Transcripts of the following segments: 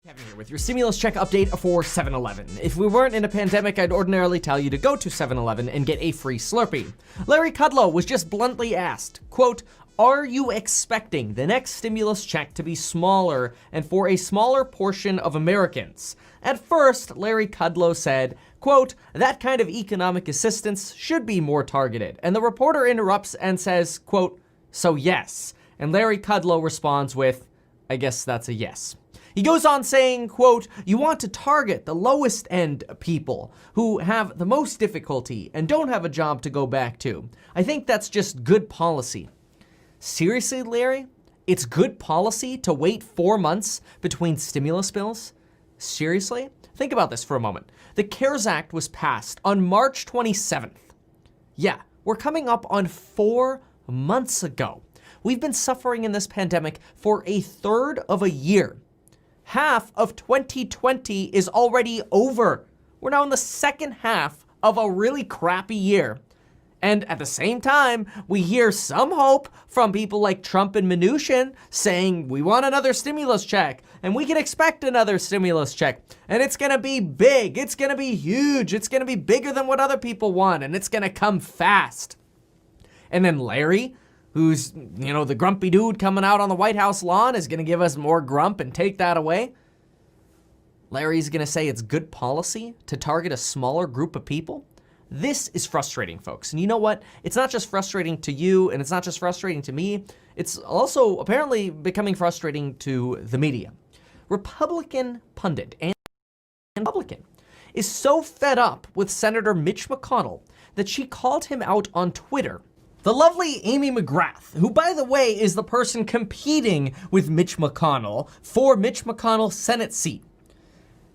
Kevin here with your stimulus check update for 7-Eleven. If we weren't in a pandemic, I'd ordinarily tell you to go to 7-Eleven and get a free Slurpee. Larry Kudlow was just bluntly asked, quote, "Are you expecting the next stimulus check to be smaller and for a smaller portion of Americans?" At first, Larry Kudlow said, quote, "That kind of economic assistance should be more targeted." And the reporter interrupts and says, quote, "So yes." And Larry Kudlow responds with, "I guess that's a yes." He goes on saying, quote, "You want to target the lowest end people who have the most difficulty and don't have a job to go back to. I think that's just good policy." Seriously, Larry? It's good policy to wait 4 months between stimulus bills? Seriously? Think about this for a moment. The CARES Act was passed on March 27th. Yeah, we're coming up on 4 months ago. We've been suffering in this pandemic for a third of a year. Half of 2020 is already over. We're now in the second half of a really crappy year. And at the same time, we hear some hope from people like Trump and Mnuchin saying we want another stimulus check and we can expect another stimulus check. And it's gonna be big, it's gonna be huge, it's gonna be bigger than what other people want, and it's gonna come fast. And then Larry, who's, the grumpy dude coming out on the White House lawn, is gonna give us more grump and take that away. Larry's gonna say it's good policy to target a smaller group of people. This is frustrating, folks. And you know what? It's not just frustrating to you, and it's not just frustrating to me. It's also apparently becoming frustrating to the media. Republican pundit and Republican is so fed up with Senator Mitch McConnell that she called him out on Twitter. The lovely Amy McGrath, who, by the way, is the person competing with Mitch McConnell for Mitch McConnell's Senate seat.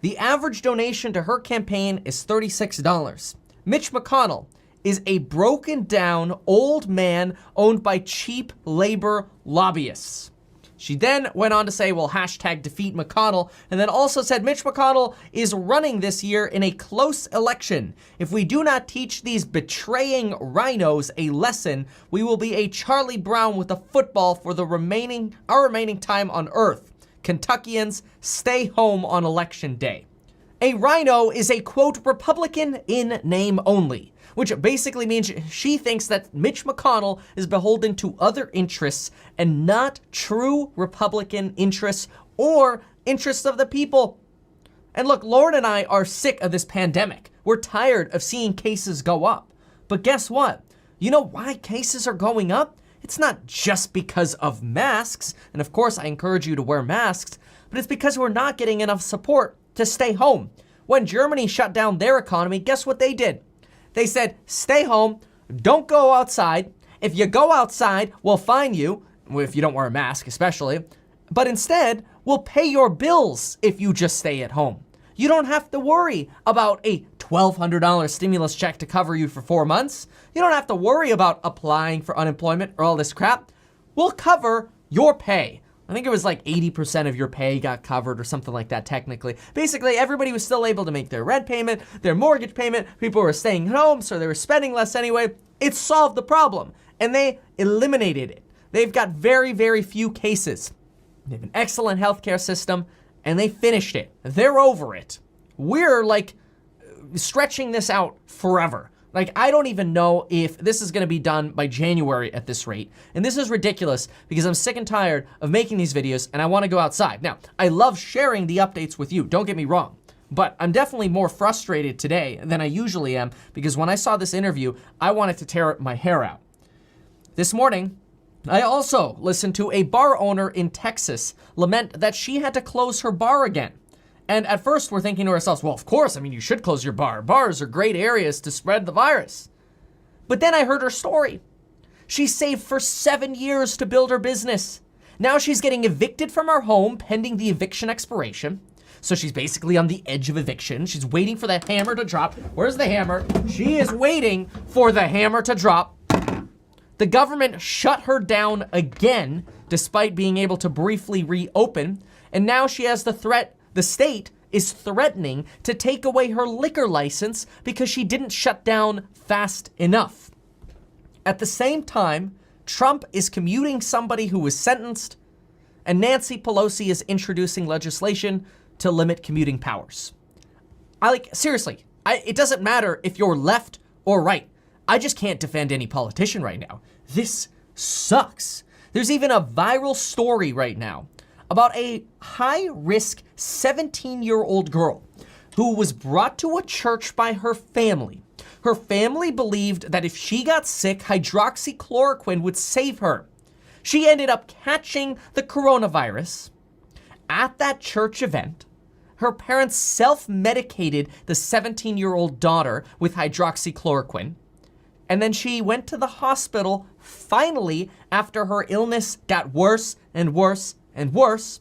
The average donation to her campaign is $36. Mitch McConnell is a broken down old man owned by cheap labor lobbyists. She then went on to say, well, hashtag defeat McConnell, and then also said Mitch McConnell is running this year in a close election. If we do not teach these betraying rhinos a lesson, we will be a Charlie Brown with a football for our remaining time on Earth. Kentuckians, stay home on election day. A rhino is a, quote, Republican in name only, which basically means she thinks that Mitch McConnell is beholden to other interests and not true Republican interests or interests of the people. And look, Lauren and I are sick of this pandemic. We're tired of seeing cases go up. But guess what? You know why cases are going up? It's not just because of masks, and of course I encourage you to wear masks, but it's because we're not getting enough support to stay home. When Germany shut down their economy, guess what they did? They said, stay home, don't go outside. If you go outside, we'll fine you, if you don't wear a mask especially, but instead, we'll pay your bills if you just stay at home. You don't have to worry about a $1,200 stimulus check to cover you for 4 months. You don't have to worry about applying for unemployment or all this crap. We'll cover your pay. I think it was like 80% of your pay got covered or something like that technically. Basically, everybody was still able to make their rent payment, their mortgage payment. People were staying home, so they were spending less anyway. It solved the problem, and they eliminated it. They've got very, very few cases. They have an excellent healthcare system, and they finished it. They're over it. We're like stretching this out forever. Like, I don't even know if this is gonna be done by January at this rate. And this is ridiculous because I'm sick and tired of making these videos and I wanna go outside. Now, I love sharing the updates with you, don't get me wrong. But I'm definitely more frustrated today than I usually am because when I saw this interview, I wanted to tear my hair out. This morning, I also listened to a bar owner in Texas lament that she had to close her bar again. And at first we're thinking to ourselves, well, of course, you should close your bar. Bars are great areas to spread the virus. But then I heard her story. She saved for 7 years to build her business. Now she's getting evicted from her home pending the eviction expiration. So she's basically on the edge of eviction. She's waiting for the hammer to drop. Where's the hammer? She is waiting for the hammer to drop. The government shut her down again, despite being able to briefly reopen. And now she has the threat. The state is threatening to take away her liquor license because she didn't shut down fast enough. At the same time, Trump is commuting somebody who was sentenced, and Nancy Pelosi is introducing legislation to limit commuting powers. Seriously, it doesn't matter if you're left or right. I just can't defend any politician right now. This sucks. There's even a viral story right now about a high-risk 17-year-old girl who was brought to a church by her family. Her family believed that if she got sick, hydroxychloroquine would save her. She ended up catching the coronavirus at that church event. Her parents self-medicated the 17-year-old daughter with hydroxychloroquine. And then she went to the hospital finally after her illness got worse and worse and worse.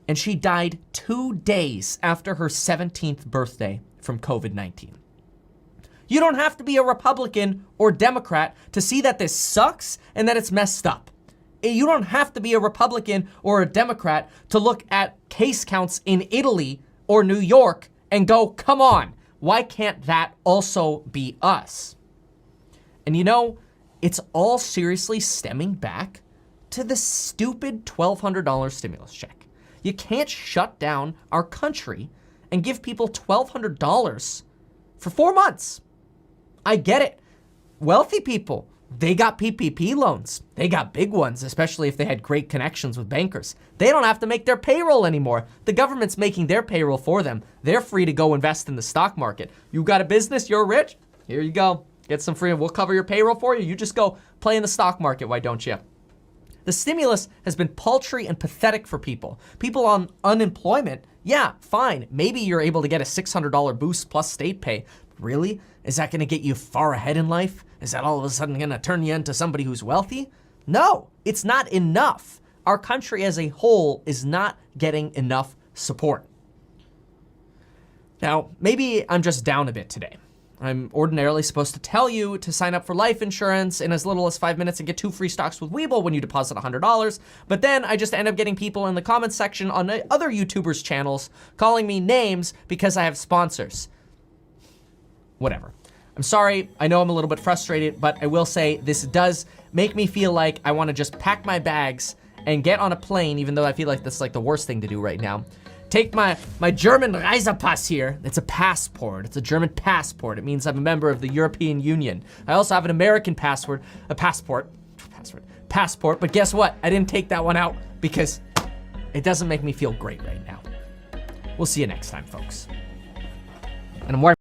And she died 2 days after her 17th birthday from COVID-19. You don't have to be a Republican or Democrat to see that this sucks and that it's messed up. You don't have to be a Republican or a Democrat to look at case counts in Italy or New York and go, come on, why can't that also be us? And you know, it's all seriously stemming back to the stupid $1,200 stimulus check. You can't shut down our country and give people $1,200 for 4 months. I get it. Wealthy people, they got PPP loans. They got big ones, especially if they had great connections with bankers. They don't have to make their payroll anymore. The government's making their payroll for them. They're free to go invest in the stock market. You got a business, you're rich? Here you go. Get some free, we'll cover your payroll for you. You just go play in the stock market, why don't you? The stimulus has been paltry and pathetic for people. People on unemployment, yeah, fine. Maybe you're able to get a $600 boost plus state pay. Really? Is that gonna get you far ahead in life? Is that all of a sudden gonna turn you into somebody who's wealthy? No, it's not enough. Our country as a whole is not getting enough support. Now, maybe I'm just down a bit today. I'm ordinarily supposed to tell you to sign up for life insurance in as little as 5 minutes and get 2 free stocks with Webull when you deposit $100. But then I just end up getting people in the comments section on other YouTubers' channels calling me names because I have sponsors. Whatever. I'm sorry, I know I'm a little bit frustrated, but I will say this does make me feel like I want to just pack my bags and get on a plane, even though I feel like that's like the worst thing to do right now. Take my German Reisepass here. It's a passport. It's a German passport. It means I'm a member of the European Union. I also have an American passport, but guess what? I didn't take that one out because it doesn't make me feel great right now. We'll see you next time, folks. And I'm wearing